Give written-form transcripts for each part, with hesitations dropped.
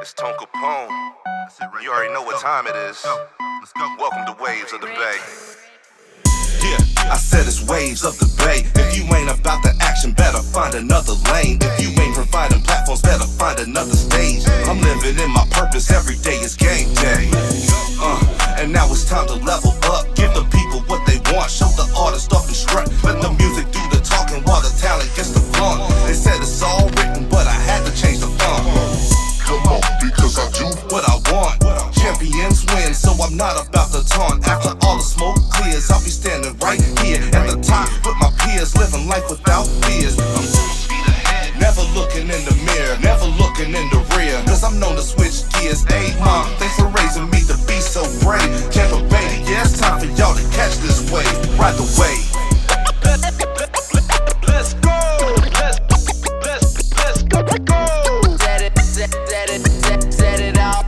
It's Tone Capone. You already know what time it is. Let's go. Welcome to Waves of the Bay. Yeah, I said it's Waves of the Bay. If you ain't about the action, better find another lane. If you ain't providing platforms, better find another stage. I'm living in my purpose, every day is game day. And now it's time to level up. Give the people what they want, show the artist off and strut. Let the music do the talking while the talent gets the flaunt. They said it's all written, but I had to change the font. Come on, because I do what I want. Champions win, so I'm not about to taunt. After all the smoke clears, I'll be standing right here at the top with my peers, living life without fears. I'm full speed ahead, never looking in the mirror, never looking in the rear, cause I'm known to switch gears. Hey mom, thanks for raising me to be so brave. Tampa Bay, yeah, it's time for y'all to catch this wave. Ride the wave. Let's go. Let's go. Set it out. Set it out.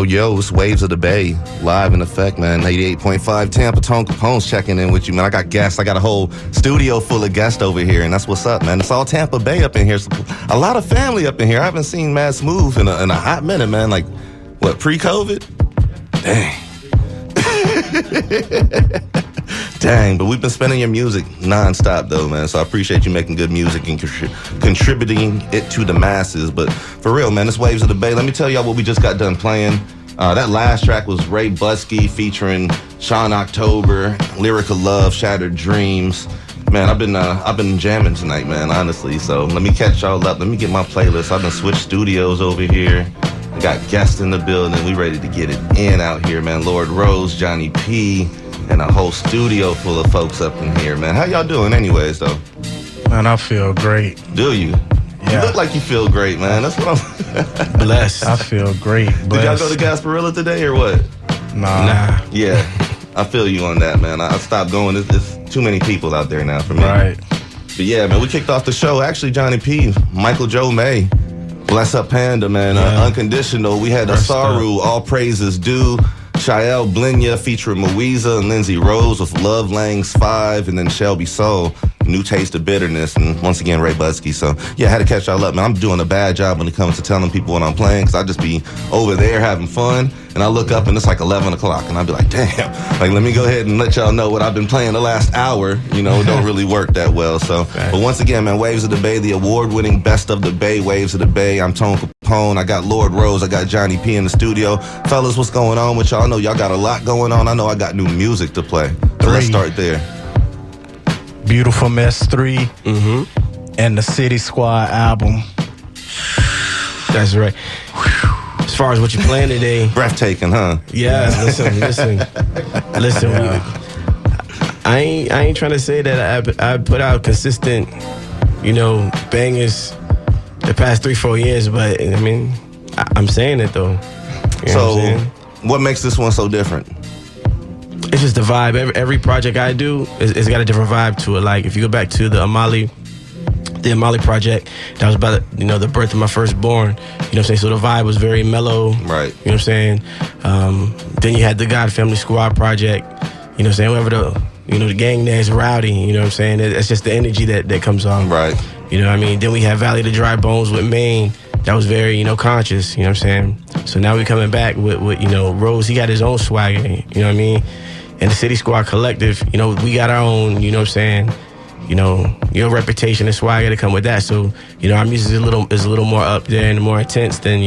Yo, it's Waves of the Bay, live in effect, man. 88.5 Tampa. Tone Capone's checking in with you, man. I got guests. I got a whole studio full of guests over here, and that's what's up, man. It's all Tampa Bay up in here. So a lot of family up in here. I haven't seen Mad Smooth in a hot minute, man. Like, what, pre-COVID? Dang. Dang, but we've been spinning your music nonstop, though, man. So I appreciate you making good music and contributing it to the masses. But for real, man, it's Waves of the Bay. Let me tell y'all what we just got done playing. That last track was Ray Busky featuring Sean October, Lyrical Love, Shattered Dreams. Man, I've been jamming tonight, man, honestly. So let me catch y'all up. Let me get my playlist. I've been switched studios over here. We got guests in the building. We ready to get it in out here, man. Lord Rose, Johnnie P, and a whole studio full of folks up in here, man. How y'all doing anyways, though? Man, I feel great. Do you? Yeah. You look like you feel great, man. That's what I'm... Blessed. I feel great. Blessed. Did y'all go to Gasparilla today or what? Nah. Yeah, I feel you on that, man. I stopped going. It's too many people out there now for me. Right. But yeah, man, we kicked off the show. Actually, Johnnie P, Michael Joe May, Bless Up Panda, man. Yeah. Unconditional. We had Asaru, All Praises Due. Shael Blinya featuring Moiza and Lindsay Rose with Love Lang's 5, and then Shelby Soul, New Taste of Bitterness, and once again Ray Busky. So yeah, I had to catch y'all up, man. I'm doing a bad job when it comes to telling people what I'm playing, because I just be over there having fun, and I look up and it's like 11 o'clock, and I'll be like, damn, like let me go ahead and let y'all know what I've been playing the last hour. You know, it don't really work that well. So, but once again, man, Waves of the Bay, the award-winning Best of the Bay, Waves of the Bay. I'm Tone Capone. I got Lord Rose. I got Johnnie P in the studio. Fellas, what's going on with y'all? I know y'all got a lot going on. I know I got new music to play. So let's start there. Beautiful Mess 3 and the City Squad album. That's right. As far as what you're playing today, breathtaking, huh? Yeah, listen. Yeah. I ain't trying to say that I put out consistent, bangers the past 3-4 years, but I mean, I'm saying it though. You know so, what makes this one so different? It's just the vibe. Every project I do, it's got a different vibe to it. Like if you go back to the Amali project, that was about the birth of my firstborn. You know what I'm saying? So the vibe was very mellow. Right. You know what I'm saying? Then you had the God Family Squad project. You know what I'm saying? Whoever the gang there is rowdy. You know what I'm saying? It's just the energy that comes on. Right. You know what I mean? Then we had Valley the Dry Bones with Maine. That was very, conscious. You know what I'm saying? So now we coming back with Rose. He got his own swagger. You know what I mean? And the City Squad Collective, we got our own, you know what I'm saying, your reputation and swagger to come with that. So, our music is a little more up there and more intense than,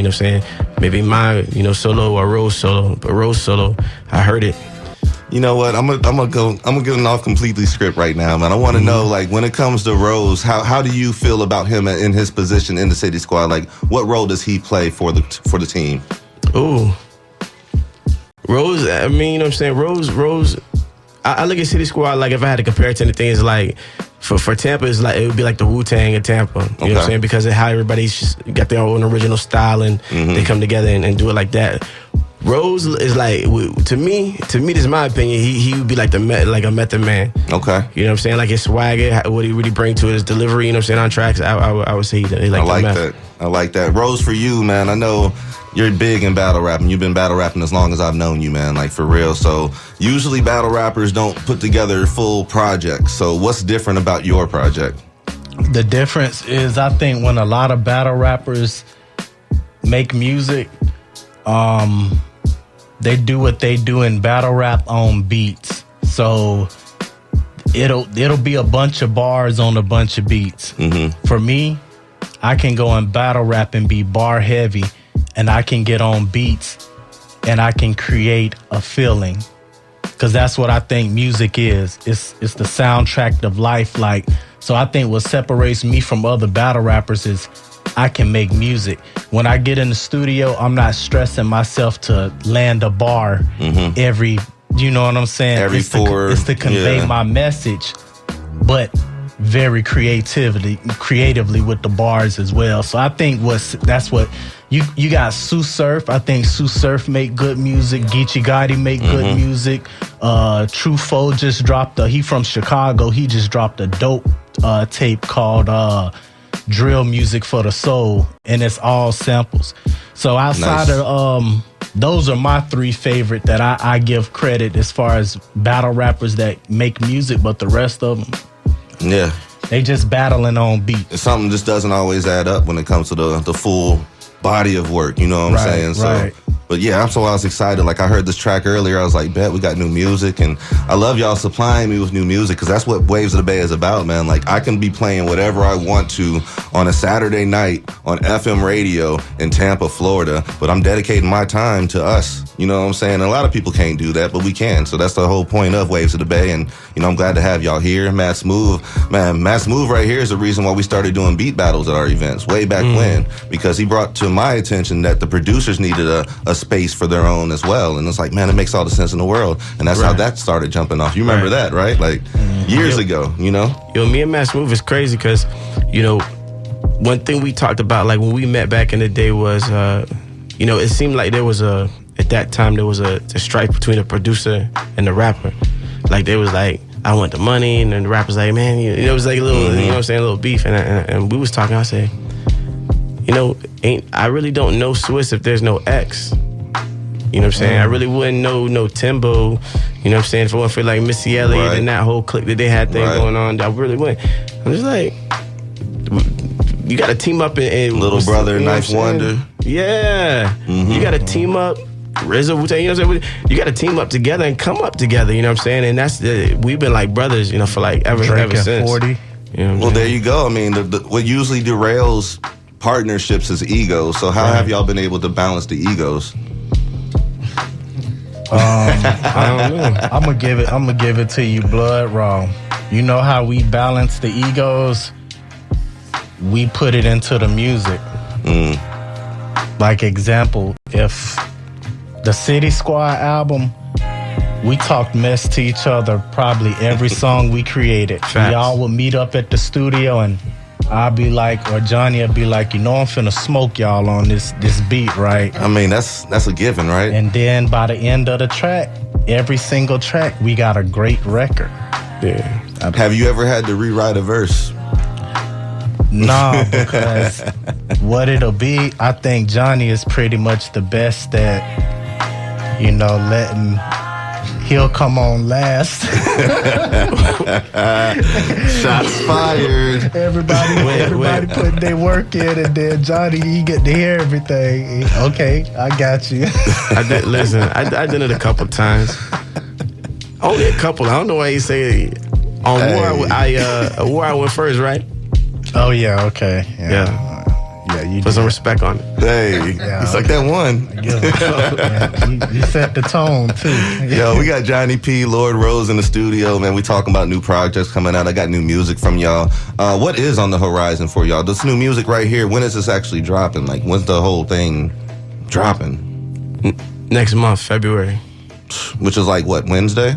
maybe my, solo or Rose solo. But Rose solo, I heard it. You know what? I'm gonna get off completely script right now, man. I want to know, like, when it comes to Rose, how do you feel about him in his position in the City Squad? Like, what role does he play for the team? Ooh, Rose. I mean, you know what I'm saying? Rose. I look at City Squad, like, if I had to compare it to anything, it's like for Tampa, it's like it would be like the Wu-Tang of Tampa. You know what I'm saying? Because of how everybody's just got their own original style and they come together and do it like that. Rose is like, to me, this is my opinion. He would be like a Method Man. Okay. You know what I'm saying? Like his swagger, what he really bring to it, his delivery. You know what I'm saying? On tracks, I would say he like. I like that. I like that. Rose, for you, man. I know you're big in battle rapping. You've been battle rapping as long as I've known you, man. Like, for real. So usually battle rappers don't put together full projects. So what's different about your project? The difference is, I think when a lot of battle rappers make music, they do what they do in battle rap on beats. So it'll be a bunch of bars on a bunch of beats. For me, I can go in battle rap and be bar heavy, and I can get on beats and I can create a feeling. Cause that's what I think music is. It's the soundtrack of life. Like, so I think what separates me from other battle rappers is I can make music. When I get in the studio, I'm not stressing myself to land a bar every, you know what I'm saying? It's to convey my message, but very creatively with the bars as well. So I think that's what you got. Sue Surf. I think Sue Surf make good music. Geechee Gotti make good music. True Foe just dropped he from Chicago. He just dropped a dope tape called Drill Music for the Soul, and it's all samples. So outside of those are my three favorite that I give credit as far as battle rappers that make music, but the rest of them, they just battling on beats. Something just doesn't always add up when it comes to the full body of work. You know what I'm saying? So, but yeah, I was excited. Like, I heard this track earlier. I was like, bet we got new music. And I love y'all supplying me with new music, because that's what Waves of the Bay is about, man. Like, I can be playing whatever I want to on a Saturday night on FM radio in Tampa, Florida, but I'm dedicating my time to us. You know what I'm saying? And a lot of people can't do that, but we can. So that's the whole point of Waves of the Bay. And, you know, I'm glad to have y'all here. Matt Smooth. Man, Matt Smooth right here is the reason why we started doing beat battles at our events way back when, because he brought to my attention that the producers needed a space for their own as well. And it's like, man, it makes all the sense in the world. And that's how that started jumping off. You remember that, right? Like, years ago, you know? Yo, me and Matt Smooth is crazy because, you know, one thing we talked about, like, when we met back in the day was, you know, it seemed like there was at that time, there was a strife between the producer and the rapper. Like, they was like, I want the money, and then the rapper's like, man, it was like a little, you know what I'm saying, a little beef. And we was talking, I said, you know, I really don't know Swiss if there's no X. You know what I'm saying? I really wouldn't know no Timbo. You know what I'm saying? If it wasn't for like Missy Elliott and that whole clique that they had thing going on, I really wouldn't. I'm just like, you got to team up and Little Brother, Knife Wonder. Yeah, you got to team up. RZA, Wu-Tang, you know what I'm saying? You got to team up together and come up together. You know what I'm saying? And that's we've been like brothers, you know, for like ever since. 40. You know well, there you go. I mean, what usually derails partnerships is egos. So how have y'all been able to balance the egos? I don't know. I'm gonna give it to you blood raw. You know how we balance the egos? We put it into the music. Like, example, if the City Squad album, we talked mess to each other probably every song we created. Facts. Y'all would meet up at the studio and I'll be like, or Johnny will be like, you know, I'm finna smoke y'all on this beat, right? I mean, that's a given, right? And then by the end of the track, every single track, we got a great record. Yeah. Have you ever had to rewrite a verse? No, because what it'll be, I think Johnny is pretty much the best at, you know, he'll come on last. Shots fired. Everybody putting their work in, and then Johnny, he get to hear everything. Okay, I got you. I did it a couple times. Only a couple. I don't know why you say it. On War I went first, right? Oh yeah, okay. Yeah, you Put some did. respect on it. Hey, Yeah. it's like that one. Yeah, you set the tone too. Yo, we got Johnny P, Lord Rose in the studio, man. We talking about new projects coming out. I got new music from y'all. What is on the horizon for y'all? This new music right here, when is this actually dropping? Like, when's the whole thing dropping? Next month, February. Which is like, what, Wednesday?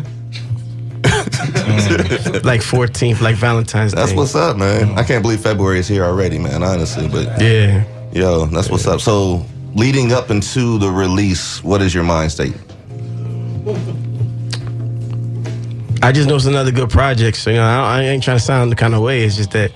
Like 14th, like Valentine's Day. That's what's up, man. I can't believe February is here already, man, honestly. But, Yeah. yo, that's what's up. So, leading up into the release, what is your mind state? I just know it's another good project. So, I ain't trying to sound the kind of way. It's just that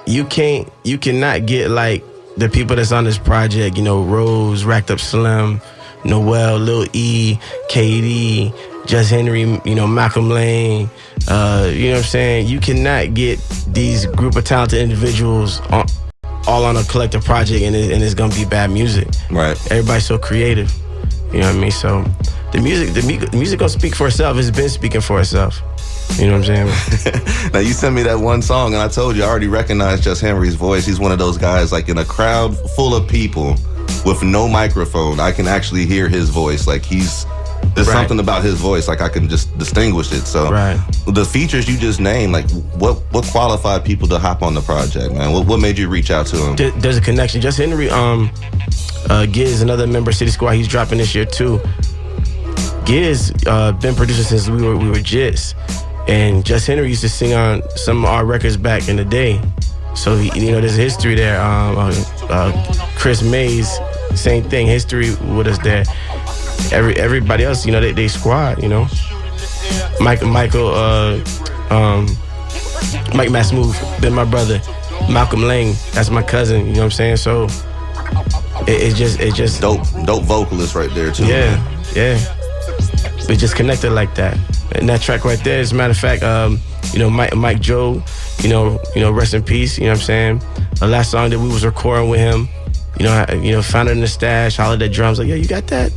you cannot get like the people that's on this project, Rose, Racked Up Slim, Noel, Lil E, KD, Just Henry, Malcolm Lane, you know what I'm saying? You cannot get these group of talented individuals all on a collective project and it's gonna be bad music. Right. Everybody's so creative. You know what I mean? So the music gonna speak for itself. It's been speaking for itself. You know what I'm saying? Now, you sent me that one song, and I told you I already recognized Just Henry's voice. He's one of those guys, like in a crowd full of people with no microphone, I can actually hear his voice. Like there's Right. something about his voice, like I can just distinguish it. So Right. the features you just named, like what qualified people to hop on the project, man? What made you reach out to him? There's a connection. Just Henry, Giz, another member of City Squad, he's dropping this year too. Giz been producing since we were jits, and Just Henry used to sing on some of our records back in the day. So there's a history there. Chris Mays, same thing, history with us there. Everybody else, they squad. Mike Massmove, been my brother. Malcolm Lane, that's my cousin. You know what I'm saying? So it just Dope vocalist right there too. Yeah, Man. yeah. We just connected like that. And that track right there, as a matter of fact, Mike Joe, rest in peace. You know what I'm saying? The last song that we was recording with him, found it in the stash, hollered at drums, like, yo, you got that?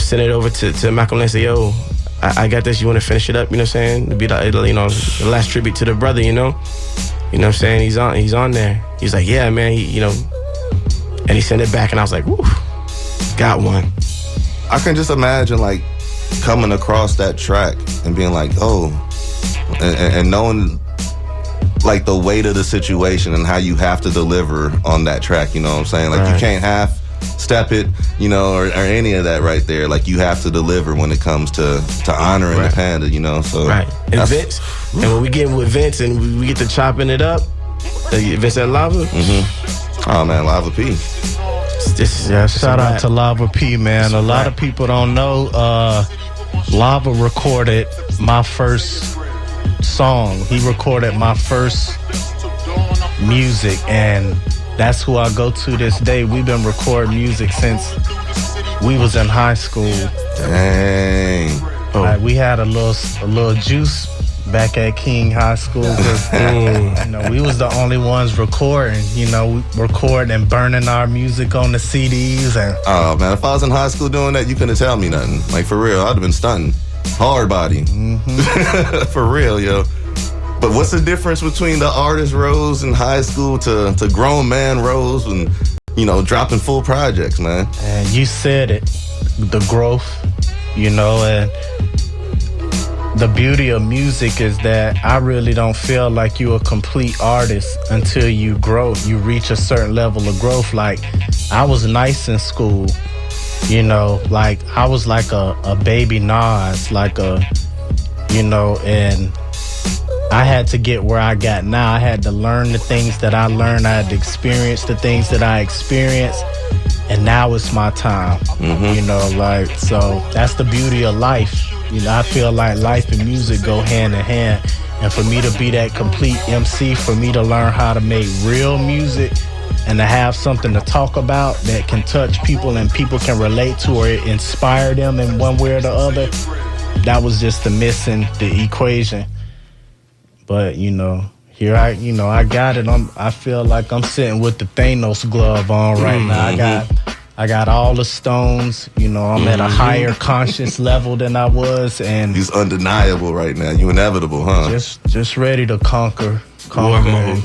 Send it over to Malcolm and say, yo, I got this. You want to finish it up? You know what I'm saying? To be the last tribute to the brother. You know what I'm saying? He's on there. He's like, yeah, man. And he sent it back, and I was like, woo, got one. I can just imagine like coming across that track and being like, oh, and knowing like the weight of the situation and how you have to deliver on that track. You know what I'm saying? Like Right. You can't half step it, or any of that right there. Like you have to deliver when it comes to honoring Right. the panda. So Right. And Vince, and when we get with Vince and we get to chopping it up, Vince and Lava. Oh man, Lava P. Shout out to Lava P, man. A lot of people don't know Lava recorded my first song. He recorded my first music, and that's who I go to this day. We've been recording music since we was in high school. Dang. Like, we had a little juice back at King High School. 'Cause, we was the only ones recording. We recording and burning our music on the CDs. And Oh man, if I was in high school doing that, you couldn't tell me nothing. Like for real, I'd have been stunting. Hard body. For real, yo. But what's the difference between the artist Rose in high school to grown man Rose and dropping full projects, man? And you said it, the growth, and the beauty of music is that I really don't feel like you're a complete artist until you grow. You reach a certain level of growth. Like, I was nice in school, like I was like a baby Nas, and I had to get where I got now. I had to learn the things that I learned. I had to experience the things that I experienced. And now it's my time, so that's the beauty of life. I feel like life and music go hand in hand. And for me to be that complete MC, for me to learn how to make real music and to have something to talk about that can touch people and people can relate to or inspire them in one way or the other, that was just the equation. But, here I got it. I feel like I'm sitting with the Thanos glove on right now. I got all the stones. I'm at a higher conscious level than I was, and He's undeniable right now. You inevitable, huh? just ready to conquer. War mode.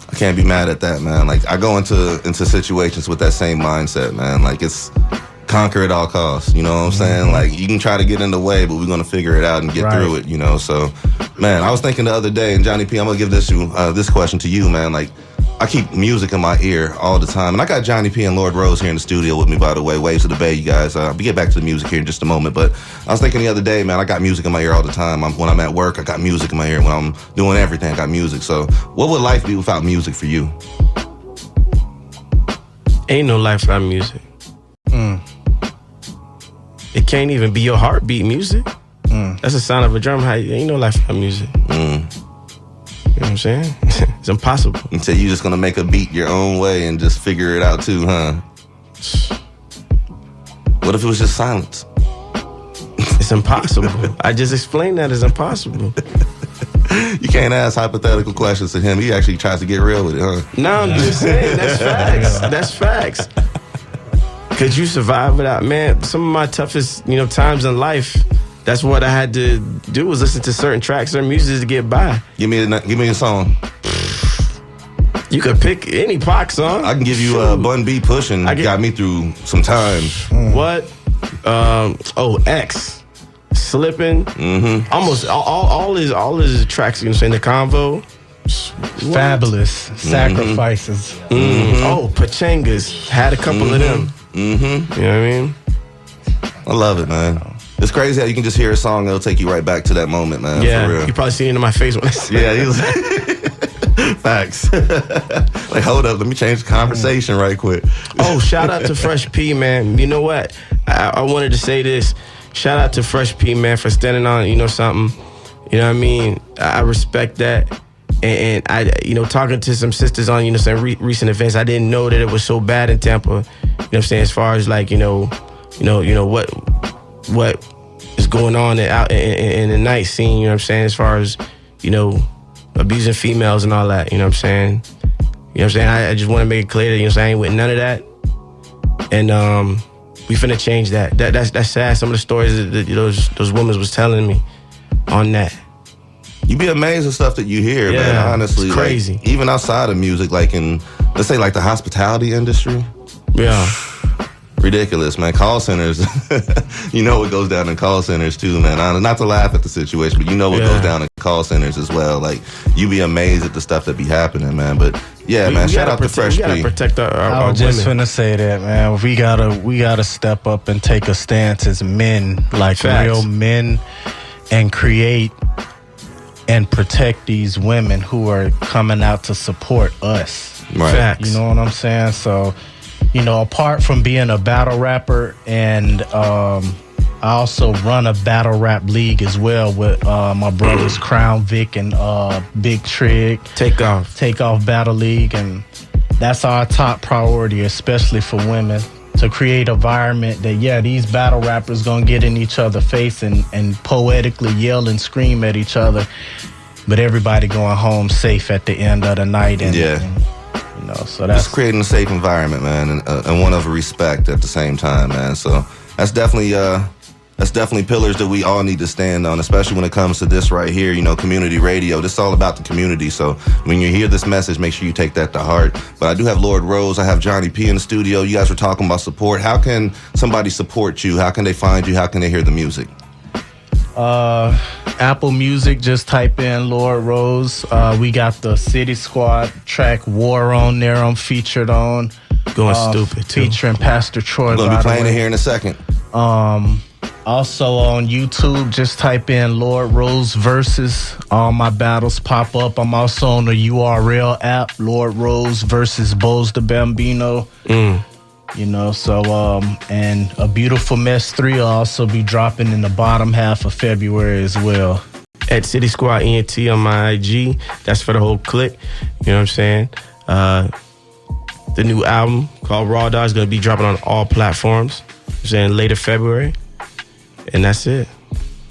I Can't be mad at that, man. Like, I go into situations with that same mindset, man. Like, it's conquer at all costs, you know what I'm saying? Like, you can try to get in the way, but we're going to figure it out and get through it, you know? So, man, I was thinking the other day, and Johnny P, I'm going to give this question to you, man. Like, I keep music in my ear all the time. And I got Johnny P and Lord Rose here in the studio with me, by the way. Waves of the Bay, you guys. We'll get back to the music here in just a moment. But I was thinking the other day, man, I got music in my ear all the time. When I'm at work, I got music in my ear. When I'm doing everything, I got music. So what would life be without music for you? Ain't no life without music. It can't even be your heartbeat music. That's the sound of a drum. Ain't no life without music. You know what I'm saying? It's impossible. So you just gonna make a beat your own way and just figure it out too, huh? What if it was just silence? It's impossible. I just explained that it's impossible. You can't ask hypothetical questions to him. He actually tries to get real with it, huh? No, I'm just saying, that's facts. That's facts. Could you survive without, man, some of my toughest, times in life, that's what I had to do, was listen to certain tracks, certain music to get by. Give me a song. You could pick any Pac song. I can give you Bun B Pushing. Got me through some times. What? X. Slipping. Almost all his tracks, in the Convo. Fabulous. Sacrifices. Oh, Pachangas. Had a couple of them. You know what I mean? I love it, man. It's crazy how you can just hear a song and it'll take you right back to that moment, man. Yeah, for real. You probably seen it in my face when I said he was facts. Like, hold up, let me change the conversation right quick. Oh, shout out to Fresh P, man. You know what? I wanted to say this. Shout out to Fresh P, man, for standing on, something. You know what I mean? I respect that. And I, talking to some sisters on, some recent events, I didn't know that it was so bad in Tampa. You know what I'm saying? As far as like, what is going on out in the night scene, you know what I'm saying? As far as, abusing females and all that, you know what I'm saying? You know what I'm saying? I just want to make it clear that, I ain't with none of that. And we finna change that. That's sad. Some of the stories that those women was telling me on that. You be amazed at stuff that you hear, man, honestly. It's crazy. Like, even outside of music, like in, let's say, like the hospitality industry. Yeah. Ridiculous, man. Call centers. You know what goes down in call centers too, man. Not to laugh at the situation, but what goes down in call centers as well. Like, you be amazed at the stuff that be happening, man. But yeah, man, shout out to Fresh P. We gotta protect our I was just women. finna say that, man. We gotta step up and take a stance as men, like real men, and create and protect these women who are coming out to support us. Right. Facts. You know what I'm saying? So, apart from being a battle rapper, and I also run a battle rap league as well with my brothers Crown Vic and Big Trig. Take Off Battle League, and that's our top priority, especially for women, to create an environment that, these battle rappers gonna get in each other's face and poetically yell and scream at each other, but everybody going home safe at the end of the night. And so that's just creating a safe environment, man, and one of respect at the same time, man. So that's definitely pillars that we all need to stand on, especially when it comes to this right here, community radio. This is all about the community. So when you hear this message, make sure you take that to heart. But I do have Lord Rose. I have Johnny P in the studio. You guys were talking about support. How can somebody support you? How can they find you? How can they hear the music? Apple Music, just type in Lord Rose. We got the City Squad track War on there I'm featured on. Going stupid too. Featuring Pastor Troy. We're going to be playing it here in a second. Also on YouTube, just type in Lord Rose Versus. All my battles pop up. I'm also on the URL app, Lord Rose versus Bose the Bambino. And A Beautiful Mess 3 will also be dropping in the bottom half of February as well. At City Squad ENT on my IG. That's for the whole clique. You know what I'm saying? The new album called Raw Dog is going to be dropping on all platforms. I'm saying later February. And that's it.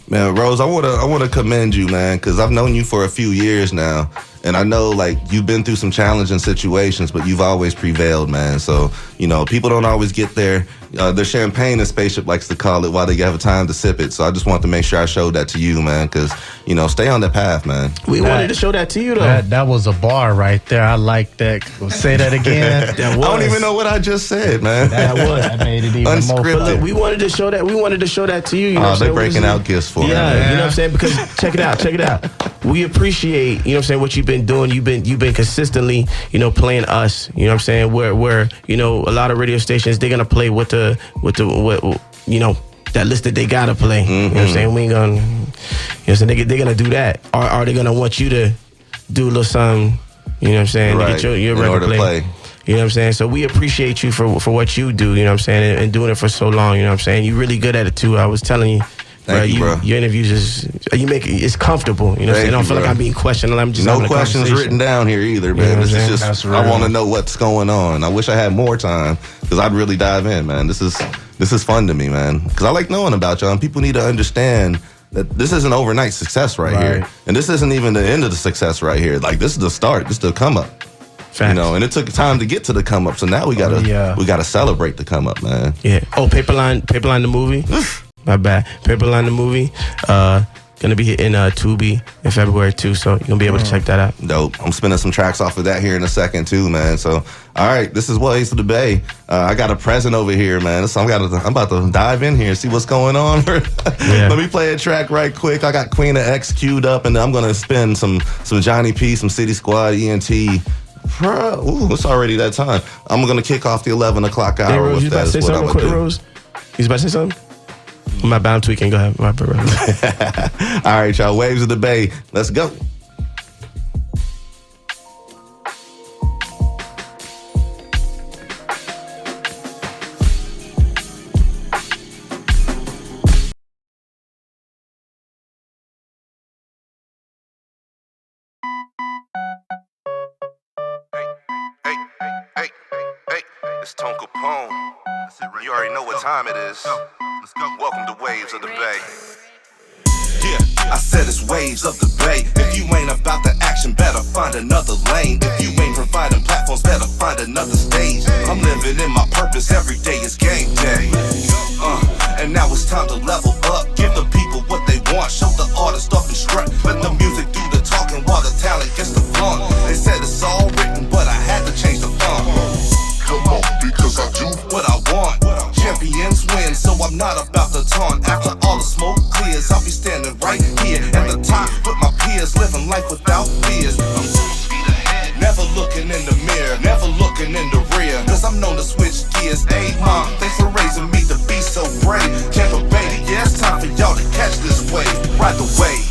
Man, Rose, I want to commend you, man, because I've known you for a few years now. And I know, like, you've been through some challenging situations, but you've always prevailed, man. So, you know, people don't always get there. The champagne and Spaceship likes to call it while they have time to sip it. So I just want to make sure I showed that to you, man, because, you know, stay on that path, man. We wanted to show that to you, though. That was a bar right there. I like that. Say that again. I don't even know what I just said, man. That made it even more Unscripted. fun. We wanted to show that. We wanted to show that to you. You know what I'm They're saying? breaking out gifts for me. Yeah, man. you know what I'm saying? Because check it out. We appreciate, you know what I'm saying, what you've been doing. You've been consistently, you know, playing us. You know what I'm saying? Where you know, a lot of radio stations, they're gonna play with you know, that list that they gotta play. You know what I'm saying? We ain't gonna, you know what I'm saying? They're gonna do that. Or are they gonna want you to do a little something, you know what I'm saying, Right. to get your In record order to play. You know what I'm saying? So we appreciate you for what you do, you know what I'm saying, and doing it for so long, you know what I'm saying? You're really good at it too. I was telling you. Thank you, bro. Your interviews it's comfortable, you know what I'm saying? I don't feel like I'm being questioned. I'm just no having a questions conversation. written down here either, man. You know what This I'm is saying? just That's I real. want to know what's going on. I wish I had more time because I'd really dive in, man. This is fun to me, man. Because I like knowing about y'all. And people need to understand that this isn't overnight success right here, and this isn't even the end of the success right here. Like, this is the start. This is the come up. Facts. You know, and it took time to get to the come up. So now we gotta celebrate the come up, man. Yeah. Oh, Paperline the movie. My bad. Paperline the movie. Gonna be in Tubi in February too, so you're gonna be able to check that out. Dope. I'm spinning some tracks off of that here in a second too, man. So, all right, this is Waves of the Bay. I got a present over here, man. So I'm about to dive in here and see what's going on. Let me play a track right quick. I got Queen of X queued up, and I'm gonna spin some Johnnie P, some City Squad, ENT. Ooh, it's already that time. I'm gonna kick off the 11 o'clock hour. Hey, Rose, with you about that. to say Is what something I'ma quick, do. Rose? You about to say something? My bad, I'm tweaking. Go ahead. My bad, bro. All right, y'all. Waves of the Bay. Let's go. Hey, it's Tone Capone. You already know what time it is. Let's go. Welcome to Waves of the Bay. Yeah, I said it's Waves of the Bay. If you ain't about the action, better find another lane. If you ain't providing platforms, better find another stage. I'm living in my purpose, every day is game day. And now it's time to level up. Give the people what they want, show the artist off and strut. Let the music do the talking while the talent gets the flaunt. They said it's all written, but I had to change the font. Come on, because I do what I want. Champions win, so I'm not about to taunt. After all the smoke clears, I'll be standing right here at the top with my peers, living life without fears. I'm full speed ahead, never looking in the mirror, never looking in the rear, cause I'm known to switch gears. Hey mom, thanks for raising me to be so brave. Tampa Bay, yeah, it's time for y'all to catch this wave. Ride the wave.